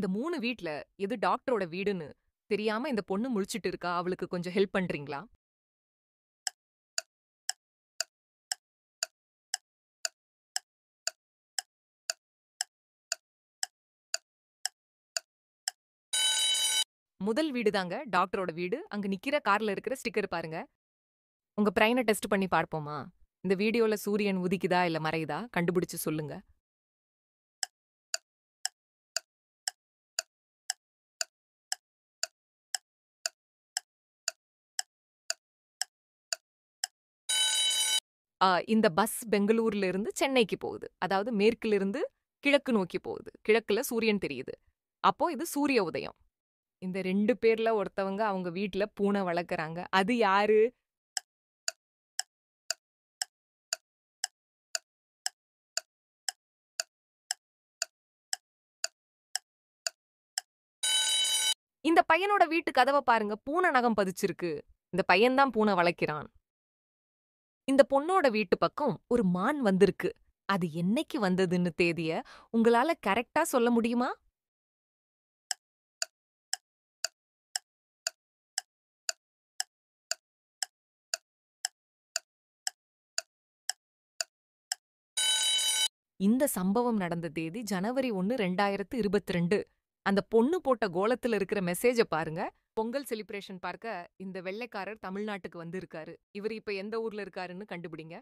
இந்த 3 வீட்ல எது டாக்டரோட வீடுன்னு தெரியாம இந்த பொண்ணு முழிச்சிட்டு இருக்கா. அவளுக்கு கொஞ்சம் ஹெல்ப் பண்றீங்களா? முதல் வீடு தாங்க டாக்டரோட வீடு. அங்க நிக்கிற கார்ல இருக்கிற ஸ்டிக்கர் பாருங்க. உங்க பிரைன டெஸ்ட் பண்ணி பார்ப்போமா? இந்த வீடியோல சூரியன் உதிக்குதா இல்ல மறையுதா? கண்டுபிடிச்சு சொல்லுங்க. இந்த பஸ் பெங்களூர்ல இருந்து சென்னைக்கு போகுது. அதாவது மேற்கிலிருந்து கிழக்கு நோக்கி போகுது. கிழக்குல சூரியன் தெரியுது. அப்போ இது சூரிய உதயம். இந்த 2 பேர்ல ஒருத்தவங்க அவங்க வீட்ல பூனை வளர்க்கறாங்க. அது யாரு? இந்த பையனோட வீட்டு கதவ பாருங்க. பூனை நகம் பதிச்சிருக்கு. இந்த பையன் தான் பூனை வளர்க்கிறான். இந்த பொண்ணோட வீட்டு பக்கம் ஒரு மான் வந்திருக்கு. அது என்னைக்கு வந்ததுன்னு தேதிய உங்களால கரெக்ட்டா சொல்ல முடியுமா? இந்த சம்பவம் நடந்த தேதி ஜனவரி 1, 2022. அந்த பொண்ணு போட்ட கோலத்துல இருக்கிற மெசேஜ பாருங்க. பொங்கல் செலிப்ரேஷன் பார்க்க இந்த வெள்ளைக்காரர் தமிழ்நாட்டுக்கு வந்திருக்காரு. இவரு இப்ப எந்த ஊர்ல இருக்காருன்னு கண்டுபிடிங்க.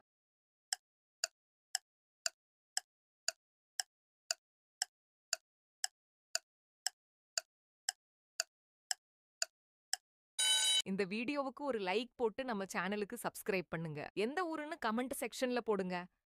இந்த வீடியோவுக்கு ஒரு லைக் போட்டு நம்ம சேனலுக்கு சப்ஸ்கிரைப் பண்ணுங்க. எந்த ஊருன்னு கமெண்ட் செக்ஷன்ல போடுங்க.